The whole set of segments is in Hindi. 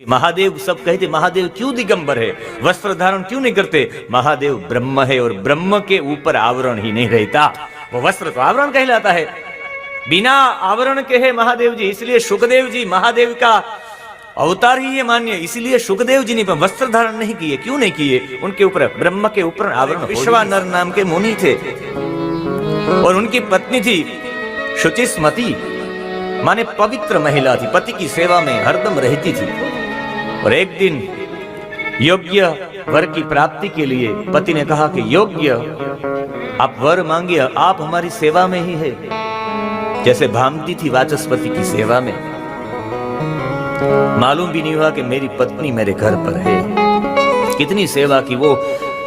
महादेव सब कहते महादेव क्यों दिगंबर है, वस्त्र धारण क्यों नहीं करते? महादेव ब्रह्म है और ब्रह्म के ऊपर आवरण ही नहीं रहता, वो वस्त्र तो आवरण कहलाता है। बिना आवरण के है महादेव जी, इसलिए सुखदेव जी महादेव का अवतार ही ये मान्य, इसलिए सुखदेव जी ने वस्त्र धारण नहीं किए। क्यों नहीं किए? उनके ऊपर ब्रह्म के ऊपर आवरण। विश्वानर नाम के मुनि थे और उनकी पत्नी थी शुचिस्मती, माने पवित्र महिला थी, पति की सेवा में हरदम रहती थी। और एक दिन योग्य वर की प्राप्ति के लिए पति ने कहा कि योग्य आप वर मांगिए, आप हमारी सेवा में ही है, जैसे भामती थी वाचस्पति की सेवा में। मालूम भी नहीं हुआ कि मेरी पत्नी मेरे घर पर है। कितनी सेवा की, वो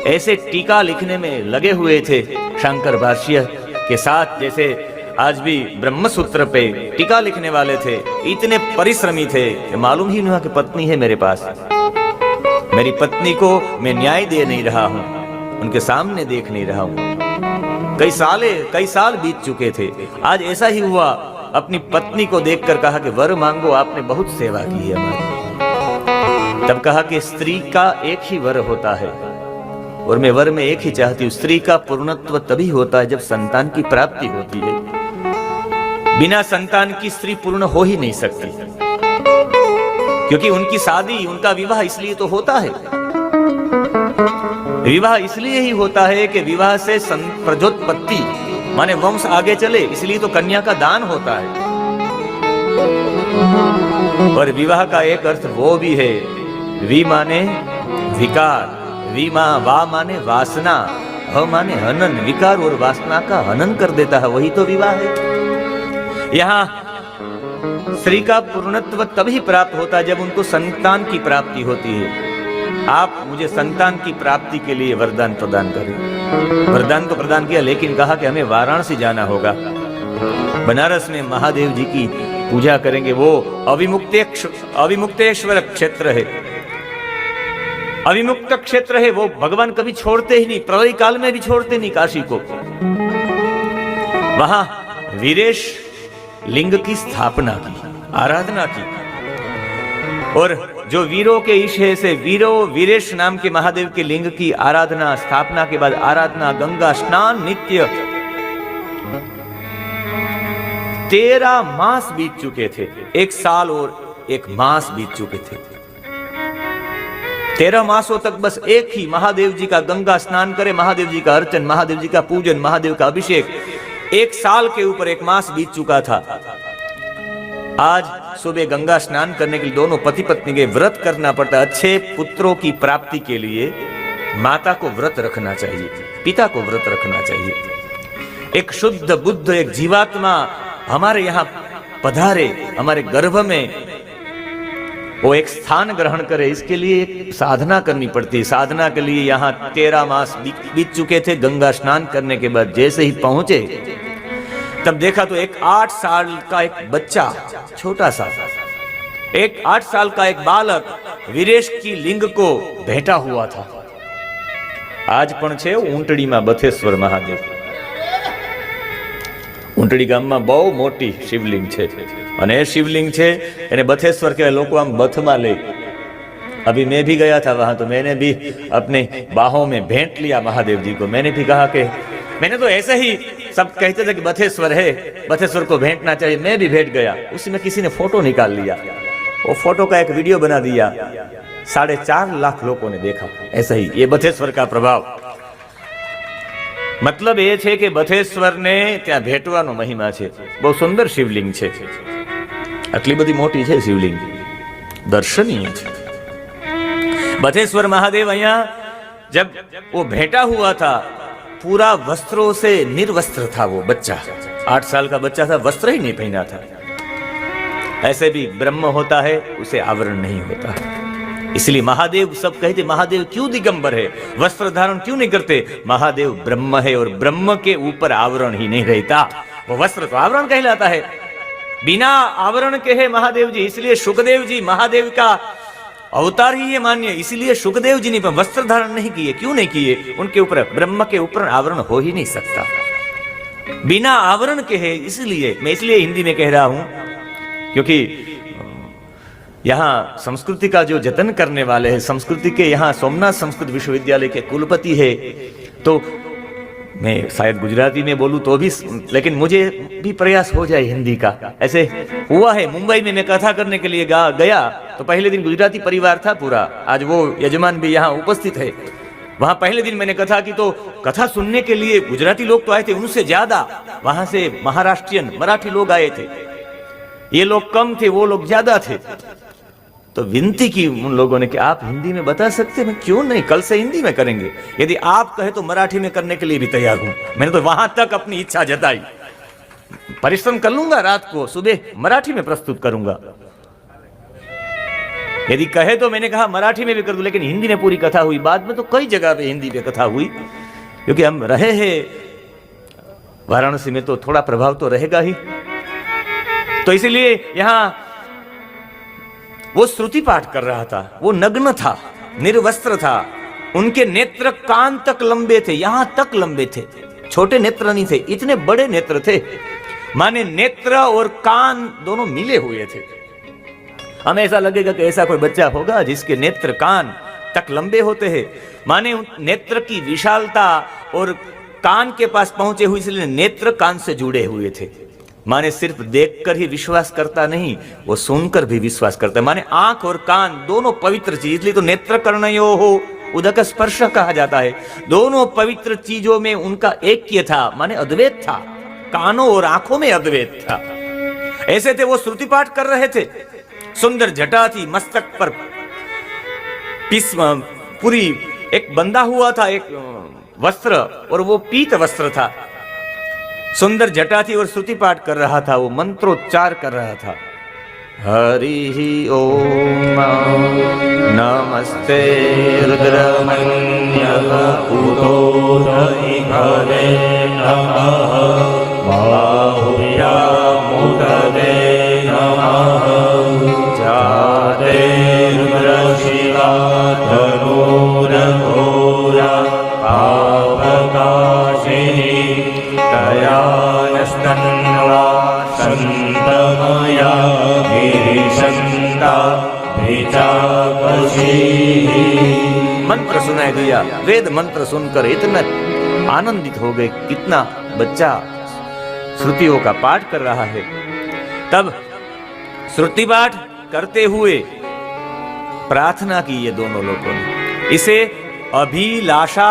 ऐसे टीका लिखने में लगे हुए थे शंकर भाष्य के साथ, जैसे आज भी ब्रह्म सूत्र पे टीका लिखने वाले थे। इतने परिश्रमी थे कि मालूम ही नहीं हुआ कि पत्नी है मेरे पास। मेरी पत्नी को मैं न्याय दे नहीं रहा हूं, उनके सामने देख नहीं रहा हूं। कई साल बीत चुके थे। आज ऐसा ही हुआ, अपनी पत्नी को देखकर कहा कि वर मांगो, आपने बहुत सेवा की है हमारी। तब कहा कि स्त्री का एक ही वर होता है और मैं वर में एक ही चाहती हूँ। स्त्री का पूर्णत्व तभी होता है जब संतान की प्राप्ति होती है। बिना संतान की स्त्री पूर्ण हो ही नहीं सकती, क्योंकि उनकी शादी, उनका विवाह इसलिए तो होता है। विवाह इसलिए ही होता है कि विवाह से प्रजोत्पत्ति माने वंश आगे चले, इसलिए तो कन्या का दान होता है। और विवाह का एक अर्थ वो भी है, वि माने विकार, वा माने वासना, ह माने हनन, विकार और वासना का हनन कर देता है, वही तो विवाह है। यहाँ स्त्री का पूर्णत्व तभी प्राप्त होता है जब उनको संतान की प्राप्ति होती है। आप मुझे संतान की प्राप्ति के लिए वरदान प्रदान करें। वरदान तो प्रदान किया, लेकिन कहा कि हमें वाराणसी जाना होगा, बनारस में महादेव जी की पूजा करेंगे। वो अविमुक्तेश्वर क्षेत्र है, अविमुक्त क्षेत्र है, वो भगवान कभी छोड़ते ही नहीं, प्रलय काल में भी छोड़ते नहीं काशी को। वहां वीरेश लिंग की स्थापना की, आराधना की। और जो वीरों के ईश है, से वीरेश नाम के महादेव के लिंग की आराधना, स्थापना के बाद आराधना, गंगा स्नान नित्य। 13 मास बीत चुके थे, 1 साल और 1 मास बीत चुके थे। 13 मासों तक बस एक ही महादेव जी का गंगा स्नान करे, महादेव जी का अर्चन, महादेव जी का पूजन, महादेव का अभिषेक। 1 साल के ऊपर 1 मास बीत चुका था। आज सुबह गंगा स्नान करने के लिए दोनों पति पत्नी के व्रत करना पड़ता। अच्छे पुत्रों की प्राप्ति के लिए माता को व्रत रखना चाहिए, पिता को व्रत रखना चाहिए। एक शुद्ध बुद्ध, एक जीवात्मा हमारे यहाँ पधारे, हमारे गर्भ में वो एक स्थान ग्रहण करे, इसके लिए एक साधना करनी पड़ती है। साधना के लिए यहाँ 13 मास बीत चुके थे। गंगा स्नान करने के बाद जैसे ही पहुंचे, तब देखा तो एक 8 साल का एक बच्चा, छोटा सा एक 8 साल का एक बालक वीरेश की लिंग को भेंटा हुआ था। आज पण छे ऊंटड़ी में बथेश्वर महादेव। ऊंटड़ी गाम में बहु मोटी शिवलिंग छे, અને शिवलिंग छे એને बथेश्वर के लोग आम बथ में ले। अभी मैं भी गया था वहां, तो मैंने भी अपने बाहों में भेंट लिया महादेव जी को। मैंने भी कहा कि मैंने तो ऐसे ही, सब कहते थे कि बथेश्वर है, बथेश्वर को भेंटना चाहिए, मैं भी भेंट गया। उसी में किसी ने फोटो निकाल लिया, वो फोटो का एक वीडियो बना दिया, 4.5 लाख लोगों ने देखा। ऐसा ही ये बथेश्वर का प्रभाव। मतलब ये है कि बथेश्वर ने त्या भेटવાનો महिमा है। बहुत सुंदर शिवलिंग है, आटली बड़ी मोटी है शिवलिंग, दर्शनीय है। बथेश्वर महादेव अहिया जब वो भेंटा हुआ था, पूरा वस्त्रों से निर्वस्त्र था वो बच्चा। 8 साल का बच्चा था, वस्त्र ही नहीं पहना था। ऐसे भी ब्रह्म होता है, उसे आवरण नहीं होता। इसलिए महादेव सब कहते महादेव क्यों दिगंबर है, वस्त्र धारण क्यों नहीं करते? महादेव ब्रह्म है और ब्रह्म के ऊपर आवरण ही नहीं रहता, वो वस्त्र तो आवरण कहलाता है। बिना आवरण के है महादेव जी, इसलिए सुखदेव जी महादेव का अवतार ही ये मान्य, इसलिए सुखदेव जी ने वस्त्र धारण नहीं किए। क्यों नहीं किए? उनके ऊपर, ब्रह्म के ऊपर आवरण हो ही नहीं सकता, बिना आवरण के है। इसलिए मैं हिंदी में कह रहा हूं, क्योंकि यहाँ संस्कृति का जो जतन करने वाले हैं, संस्कृति के यहाँ सोमनाथ संस्कृत विश्वविद्यालय के कुलपति है, तो मैं शायद गुजराती में बोलूं तो भी, लेकिन मुझे भी प्रयास हो जाए हिंदी का। ऐसे हुआ है मुंबई में मैं कथा करने के लिए गया तो पहले दिन गुजराती परिवार था पूरा, आज वो यजमान भी यहाँ उपस्थित है। वहां पहले दिन मैंने कथा की तो कथा सुनने के लिए गुजराती लोग तो आए थे, उनसे ज्यादा वहां से महाराष्ट्रियन मराठी लोग आए थे। ये लोग कम थे, वो लोग ज्यादा थे। तो विनती की उन लोगों ने कि आप हिंदी में बता सकते हैं? क्यों नहीं, कल से हिंदी में करेंगे, यदि आप कहे तो मराठी में करने के लिए भी तैयार हूं। मैंने तो वहां तक अपनी इच्छा जताई, परिश्रम कर लूंगा, रात को सुबह मराठी में प्रस्तुत करूंगा। यदि कहे तो मैंने कहा मराठी में भी कर दूं, लेकिन हिंदी में पूरी कथा हुई। बाद में तो कई जगह पे हिंदी पे कथा हुई, क्योंकि हम रहे हैं वाराणसी में तो थोड़ा प्रभाव तो रहेगा ही। तो इसलिए यहां वो श्रुति पाठ कर रहा था, वो नग्न था, निर्वस्त्र था, उनके नेत्र कान तक लंबे थे, यहां तक लंबे थे, छोटे नेत्र नहीं थे, इतने बड़े नेत्र थे। माने नेत्र और कान दोनों मिले हुए थे। हमें ऐसा लगेगा कि ऐसा कोई बच्चा होगा जिसके नेत्र कान तक लंबे होते हैं। माने नेत्र की विशालता और कान के पास पहुंचे हुए, इसलिए नेत्र कान से जुड़े हुए थे। माने सिर्फ देखकर ही विश्वास करता नहीं, वो सुनकर भी विश्वास करता है। माने आंख और कान दोनों पवित्र चीज, इसलिए तो नेत्र कर्णयो हो उदक स्पर्श कहा जाता है। दोनों पवित्र चीजों में उनका ऐक्य था, माने अद्वैत था, कानों और आंखों में अद्वैत था। ऐसे थे, वो श्रुति पाठ कर रहे थे। सुंदर जटा थी, मस्तक पर पूरी एक बंधा हुआ था एक वस्त्र, और वो पीत वस्त्र था। सुंदर जटा थी और श्रुति पाठ कर रहा था, वो मंत्रोच्चार कर रहा था। हरि ओम नमस्ते रुद्रमन्यः पूतोदयिघरे नमः बाहुभ्यां मुदते नमः जाते रुद्रशिवा धनुर्घोरा पापकाशिनी तया नस्तन्वा संतमया गिरिशंता भेचापसी। मंत्र सुनाई दिया, वेद मंत्र सुनकर इतना आनंदित हो गए, कितना बच्चा श्रुतियों का पाठ कर रहा है। तब श्रुति पाठ करते हुए प्रार्थना की ये दोनों लोगों ने। इसे अभिलाषा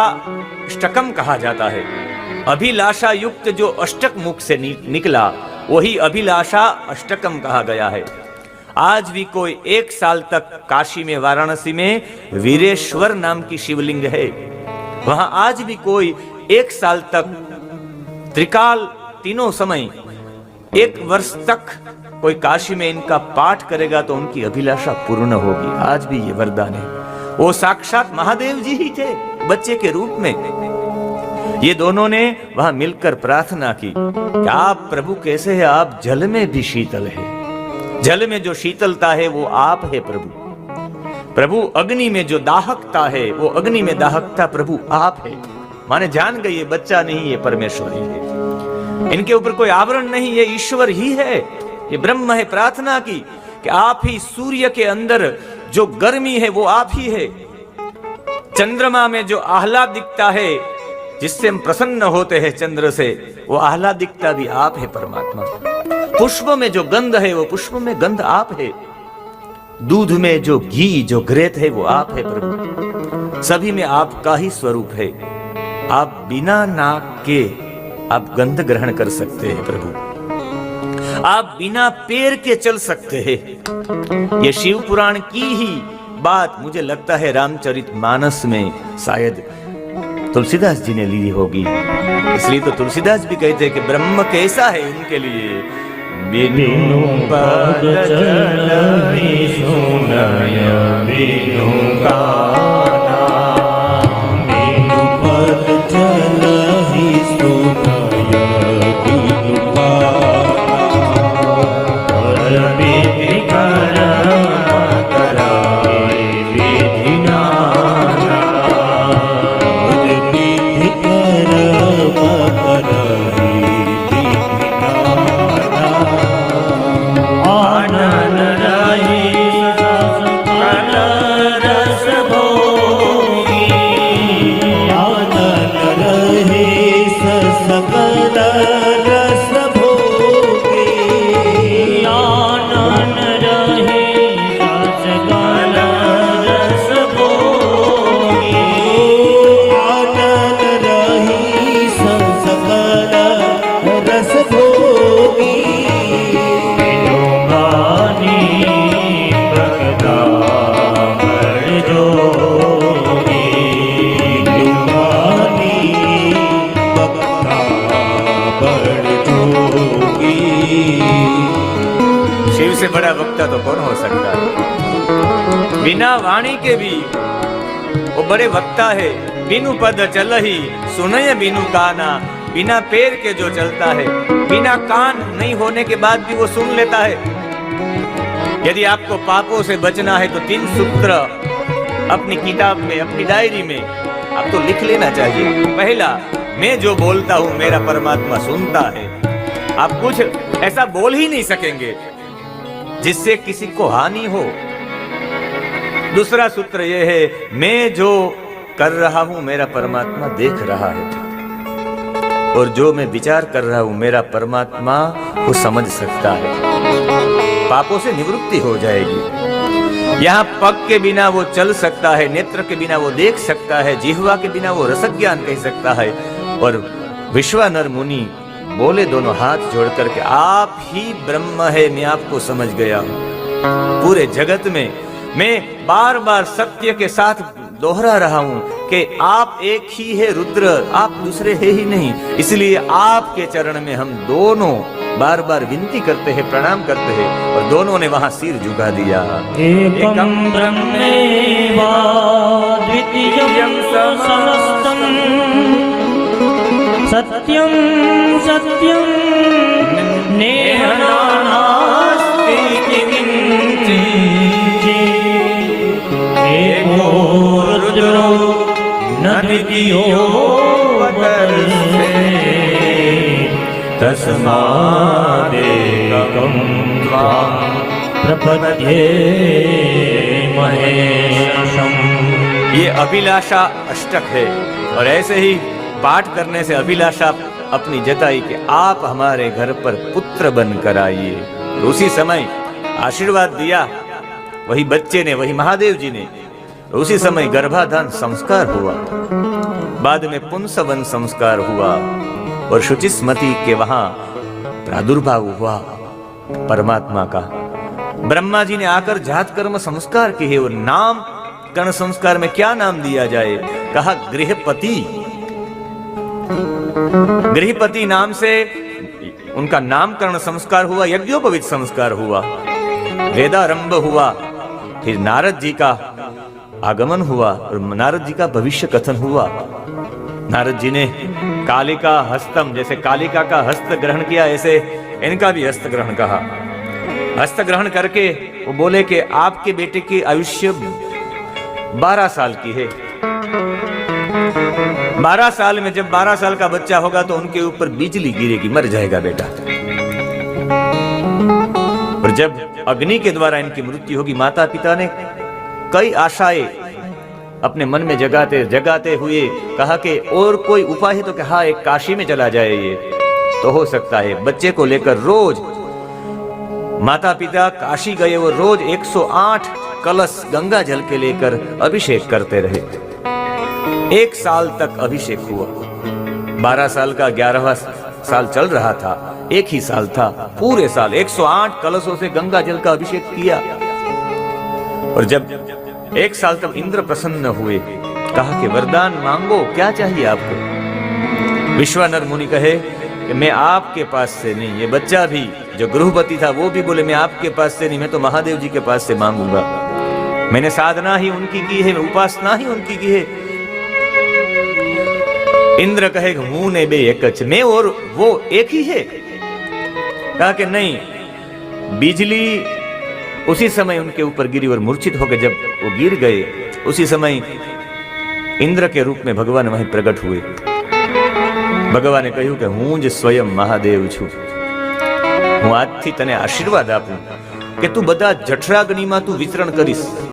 अष्टकम कहा जाता है। अभिलाषा युक्त जो अष्टक मुख से निकला वही अभिलाषा अष्टकम कहा गया है। आज भी कोई 1 साल तक काशी में, वाराणसी में वीरेश्वर नाम की शिवलिंग है, वहां आज भी कोई 1 साल तक त्रिकाल तीनों समय 1 वर्ष तक कोई काशी में इनका पाठ करेगा तो उनकी अभिलाषा पूर्ण होगी। आज भी ये वरदान है। वो साक्षात महादेव जी ही थे बच्चे के रूप में। ये दोनों ने वहां मिलकर प्रार्थना की कि आप प्रभु कैसे हैं? आप जल में भी शीतल है, जल में जो शीतलता है वो आप है प्रभु। प्रभु अग्नि में जो दाहकता है वो अग्नि में दाहकता प्रभु आप है। माने जान गई ये बच्चा नहीं, ये परमेश्वर ही है, इनके ऊपर कोई आवरण नहीं, ये ईश्वर ही है, ये ब्रह्म है। प्रार्थना की कि आप ही, सूर्य के अंदर जो गर्मी है वो आप ही है, चंद्रमा में जो आह्लाद दिखता है जिससे हम प्रसन्न होते हैं चंद्र से, वो आह्लादिकता भी आप है परमात्मा। पुष्प में जो गंध है वो पुष्प में गंध आप है। दूध में जो घी, जो घृत है वो आप है प्रभु। सभी में आपका ही स्वरूप है। आप बिना नाक के आप गंध ग्रहण कर सकते हैं प्रभु। आप बिना पैर के चल सकते हैं। ये शिव पुराण की ही बात मुझे लगता है रामचरितमानस में शायद तुलसीदास जी ने ली होगी। इसलिए तो तुलसीदास भी कहते हैं कि ब्रह्म कैसा है उनके लिए। बिनु पद चलहि सुनय बिनु गाना, बिनु पद चलहि सुनय बिनु गाना, विधि कराई विधि नाना, विधि कराई विधि नाना, आनन रही बिना वाणी के भी वो बड़े वक्ता है। बिनु पद चलहि सुनय बिनु काना, बिना पैर के जो चलता है, बिना कान नहीं होने के बाद भी वो सुन लेता है। यदि आपको पापों से बचना है तो 3 सूत्र अपनी किताब में, अपनी डायरी में आपको लिख लेना चाहिए। पहला, मैं जो बोलता हूं मेरा परमात्मा सुनता है। आप कुछ ऐसा बोल ही नहीं सकेंगे जिससे किसी को हानि हो। दूसरा सूत्र यह है, मैं जो कर रहा हूं मेरा परमात्मा देख रहा है, और जो मैं विचार कर रहा हूं मेरा परमात्मा वो समझ सकता है। पापों से निवृत्ति हो जाएगी। यहाँ पग के बिना वो चल सकता है, नेत्र के बिना वो देख सकता है, जिह्वा के बिना वो रसज्ञान कह सकता है। और विश्वानर मुनि बोले दोनों हाथ जोड़ करके, आप ही ब्रह्म है, मैं आपको समझ गया हूं। पूरे जगत में मैं बार बार सत्य के साथ दोहरा रहा हूं कि आप एक ही है रुद्र, आप दूसरे है ही नहीं। इसलिए आपके चरण में हम दोनों बार बार विनती करते हैं, प्रणाम करते हैं। और दोनों ने वहां सिर झुका दिया। एकम ब्रह्मेवा द्वितीयं समस्तम सत्यं सत्यं नेह नास्ति किंचित् एको रुद्रो न द्वितीयो तस्मादेकं त्वां प्रपद्ये महेशम्। ये अभिलाषा अष्टक है, और ऐसे ही पाठ करने से अभिलाषा अपनी जताई कि आप हमारे घर पर पुत्र बनकर आइए। उसी समय आशीर्वाद दिया वही बच्चे ने, वही महादेव जी ने। उसी समय गर्भाधान संस्कार हुआ, बाद में पुंसवन संस्कार हुआ, और शुचिस्मती के वहां प्रादुर्भाव हुआ परमात्मा का। ब्रह्मा जी ने आकर जात कर्म संस्कार किए, और नाम कर्ण संस्कार में क्या नाम दिया जाए? कहा गृहपति। गृहपति नाम से उनका नामकरण संस्कार हुआ, यज्ञोपवीत संस्कार हुआ, वेदारंभ हुआ, फिर नारद जी का आगमन हुआ और नारद जी का भविष्य कथन हुआ। नारद जी ने कालिका हस्तम, जैसे कालिका का हस्त ग्रहण किया, ऐसे इनका भी हस्त ग्रहण कहा। हस्त ग्रहण करके वो बोले कि आपके बेटे की आयुष्य 12 साल की है। 12 साल में जब 12 साल का बच्चा होगा तो उनके ऊपर बिजली गिरेगी, मर जाएगा बेटा। और जब अग्नि के द्वारा इनकी मृत्यु होगी, माता पिता ने कई आशाएं अपने मन में जगाते हुए कहा कि और कोई उपाय है तो कहा एक काशी में चला जाए, ये तो हो सकता है। बच्चे को लेकर रोज माता पिता काशी गए, वो रोज 108 कलश गंगा जल के लेकर अभिषेक करते रहे। 1 साल तक अभिषेक हुआ। 12 साल का 11वां साल चल रहा था, एक ही साल था। पूरे साल 108 कलशों से गंगा जल का अभिषेक किया। और जब 1 साल तक इंद्र प्रसन्न हुए, कहा कि वरदान मांगो, क्या चाहिए आपको? विश्वानर मुनि कहे कि मैं आपके पास से नहीं। ये बच्चा भी जो गृहपति था वो भी बोले मैं आपके पास से नहीं, मैं तो महादेव जी के पास से मांगूंगा। मैंने साधना ही उनकी की है, उपासना ही उनकी की है। इंद्र कहे हूं ने बे एकच, मैं और वो एक ही है। कहा कि नहीं, बिजली उसी समय उनके ऊपर गिरी और मूर्छित हो गए। जब वो गिर गए उसी समय इंद्र के रूप में भगवान वहीं प्रकट हुए। भगवान ने કહ્યું કે હું જ સ્વયં મહાદેવ છું। હું આજથી તને આશીર્વાદ આપું કે તું બધા જઠરાગ્નિમાં તું વિતરણ કરીશ।